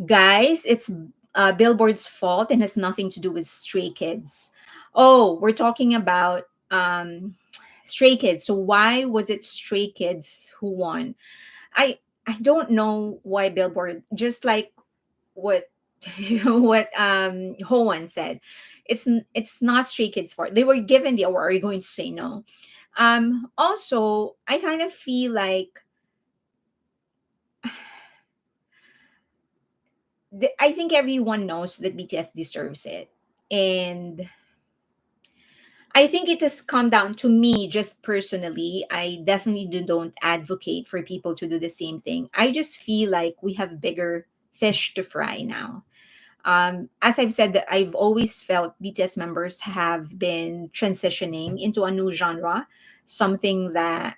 Guys, it's Billboard's fault and has nothing to do with Stray Kids. Oh, we're talking about Stray Kids. So why was it Stray Kids who won? I I don't know why Billboard, just like what what Hoan said. It's not Stray Kids fault. They were given the award. Are you going to say no? Also, I kind of feel like I think everyone knows that BTS deserves it. And I think it has come down to me just personally. I definitely don't advocate for people to do the same thing. I just feel like we have bigger fish to fry now. As I've said, that I've always felt BTS members have been transitioning into a new genre, something that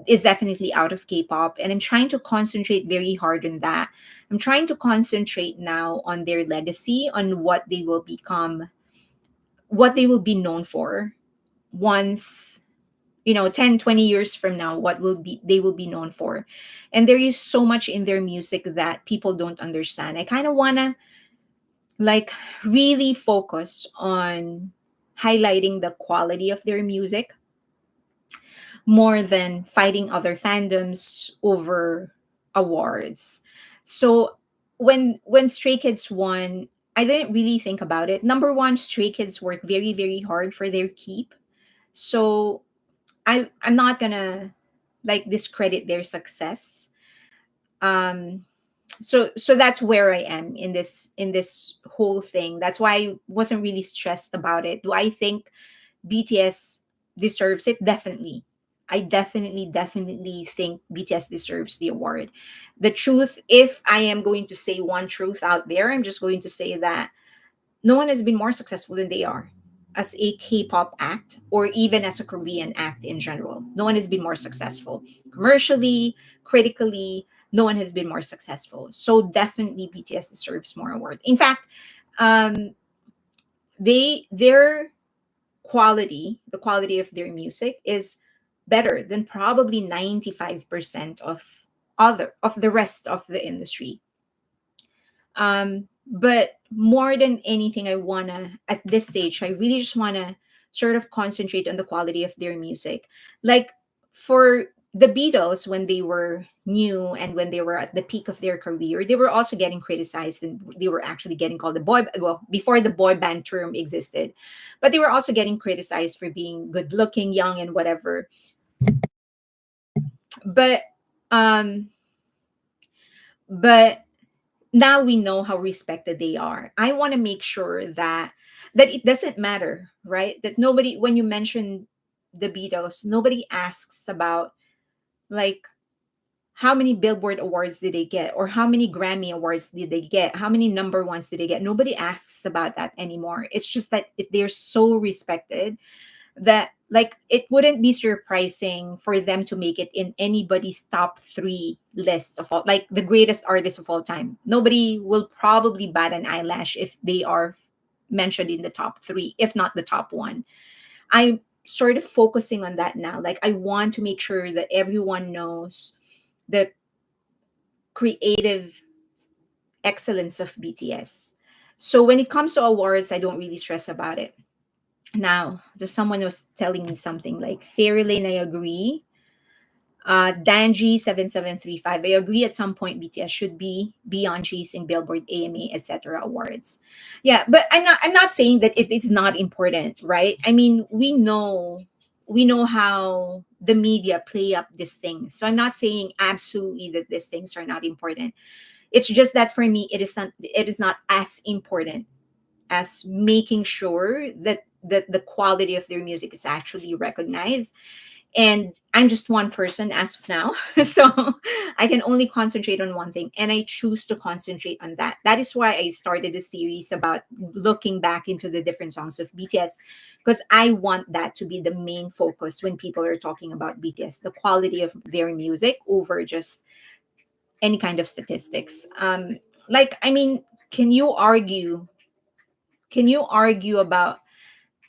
is definitely out of K-pop, and I'm trying to concentrate very hard on that. I'm trying to concentrate now on their legacy, on what they will become, what they will be known for once, 10, 20 years from now, what will be they will be known for. And there is so much in their music that people don't understand. I kind of want to like really focus on highlighting the quality of their music more than fighting other fandoms over awards. So when Stray Kids won, I didn't really think about it. Number one, Stray Kids work very, very hard for their keep. So I'm not gonna like discredit their success. Um so that's where I am in this whole thing. That's why I wasn't really stressed about it. Do I think BTS deserves it? Definitely. I definitely think BTS deserves the award. The truth, if I am going to say one truth out there, I'm just going to say that no one has been more successful than they are as a K-pop act or even as a Korean act in general. No one has been more successful commercially, critically. No one has been more successful. So definitely BTS deserves more award. In fact, um, their quality, the quality of their music is better than probably 95% of the rest of the industry. But more than anything, I wanna at this stage, I really just wanna sort of concentrate on the quality of their music. Like for the Beatles, when they were new and when they were at the peak of their career, they were also getting criticized, and they were actually getting called the boy, well, before the boy band term existed, but they were also getting criticized for being good looking, young, and whatever. But um but now we know how respected they are. I want to make sure that it doesn't matter, right? That nobody, when you mention the Beatles, nobody asks about like how many Billboard awards did they get, or how many Grammy awards did they get, how many number ones did they get. Nobody asks about that anymore. It's just that they're so respected that like it wouldn't be surprising for them to make it in anybody's top 3 list of all, like the greatest artists of all time. Nobody will probably bat an eyelash if they are mentioned in the top 3, if not the top 1. I'm sort of focusing on that now. Like I want to make sure that everyone knows the creative excellence of BTS. So when it comes to awards, I don't really stress about it. Now, there's someone was telling me something like Fairy Lane, I agree. Danji7735, I agree at some point BTS should be beyond chasing Billboard, AMA, etc. awards. Yeah, but I'm not saying that it is not important, right? I mean, we know how the media play up these things. So I'm not saying absolutely that these things are not important. It's just that for me it is not as important as making sure that the quality of their music is actually recognized. And I'm just one person as of now, so I can only concentrate on one thing, and I choose to concentrate on that. That is why I started a series about looking back into the different songs of BTS, because I want that to be the main focus when people are talking about BTS, the quality of their music over just any kind of statistics. Like, I mean, can you argue can you argue about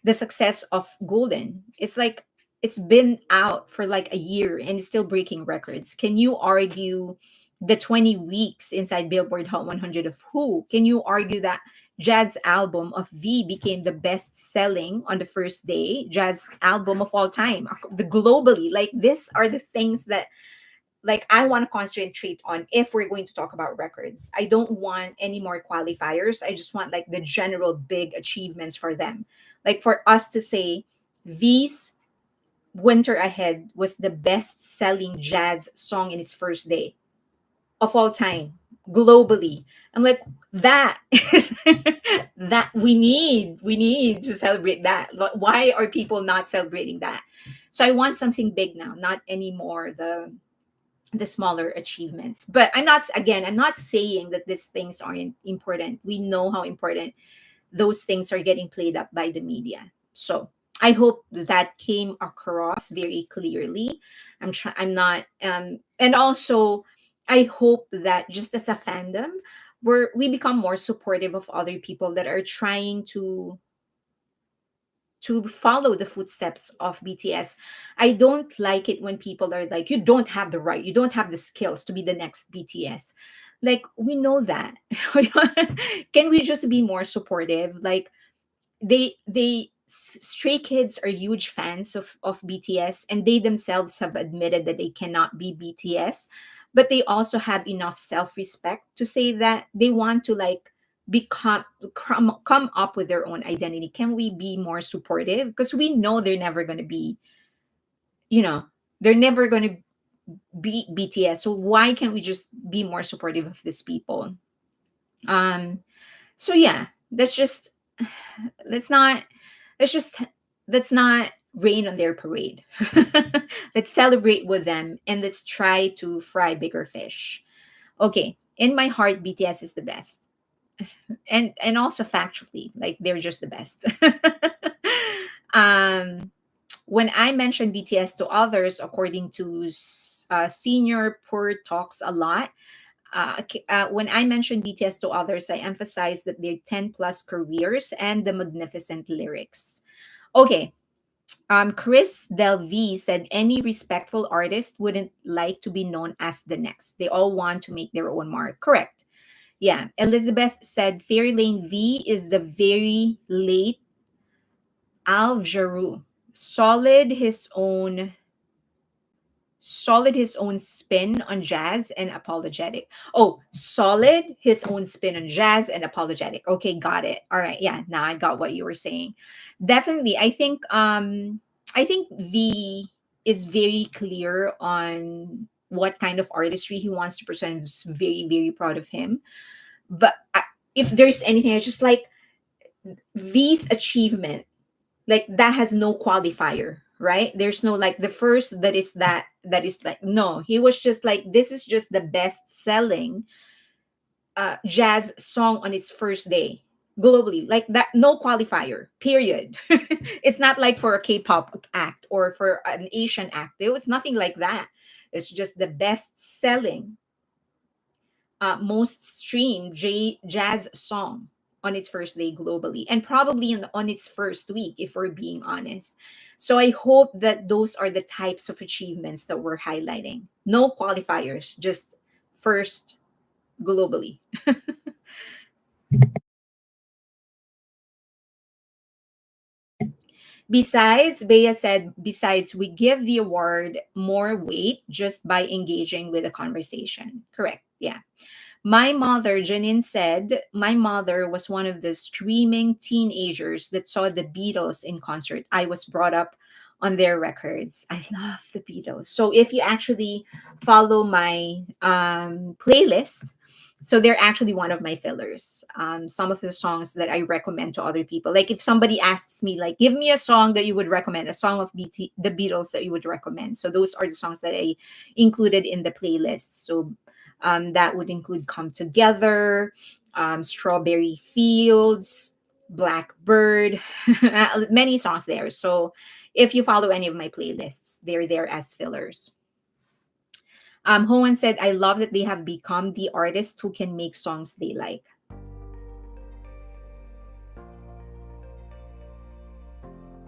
the success of Golden? It's like it's been out for like a year and it's still breaking records. Can you argue the 20 weeks inside Billboard Hot 100 of Who, can you argue that jazz album of V became the best selling on the first day jazz album of all time, the globally? Like, these are the things that, like, I want to concentrate on if we're going to talk about records. I don't want any more qualifiers. I just want like the general big achievements for them. Like for us to say V's Winter Ahead was the best selling jazz song in its first day of all time globally. I'm like, that is that we need to celebrate that. Why are people not celebrating that? So I want something big now, not anymore the smaller achievements. But I'm not saying that these things aren't important. We know how important those things are getting played up by the media. So I hope that came across very clearly. I'm not and also I hope that just as a fandom we become more supportive of other people that are trying to follow the footsteps of BTS. I don't like it when people are like, you don't have the right, you don't have the skills to be the next BTS. Like, we know that. Can we just be more supportive? Like, Stray Kids are huge fans of BTS, and they themselves have admitted that they cannot be BTS, but they also have enough self-respect to say that they want to like come up with their own identity. Can we be more supportive? Because we know they're never going to be, you know, they're never going to beat BTS. So why can't we just be more supportive of these people? Um, so yeah, that's just let's not let's just let's not rain on their parade. Let's celebrate with them and let's try to fry bigger fish. Okay, in my heart, BTS is the best, and also factually, like they're just the best. um, when I mention BTS to others, according to Senior Poor talks a lot. When I mention BTS to others, I emphasize that their 10 plus careers and the magnificent lyrics. Okay, Chris Delvey said any respectful artist wouldn't like to be known as the next. They all want to make their own mark. Correct. Yeah. Elizabeth said Fairy Lane V is the very late Al Jarreau. Solid his own spin on jazz and apologetic. Oh, solid his own spin on jazz and apologetic. Okay, got it. All right. Yeah, now I got what you were saying. Definitely. I think V is very clear on what kind of artistry he wants to present. He's very, very proud of him. But if there's anything, I just like V's achievement, like that has no qualifier, right? There's no like the first that is like, no, he was just like, this is just the best selling jazz song on its first day globally, like that, no qualifier, period. It's not like for a K-pop act or for an Asian act. It was nothing like that. It's just the best selling most streamed jazz song on its first day globally, and probably on its first week, if we're being honest. So I hope that those are the types of achievements that we're highlighting. No qualifiers, just first globally. Besides, Bea said, besides, we give the award more weight just by engaging with the conversation. Correct. Yeah. My mother, Janine said, my mother was one of the streaming teenagers that saw the Beatles in concert. I was brought up on their records. I love the Beatles. So if you actually follow my playlist, so they're actually one of my fillers. Some of the songs that I recommend to other people. Like if somebody asks me, like, give me a song that you would recommend, a song of the Beatles that you would recommend. So those are the songs that I included in the playlist. So that would include Come Together, Strawberry Fields, Blackbird, many songs there. So if you follow any of my playlists, they're there as fillers. Hoan said, I love that they have become the artists who can make songs they like.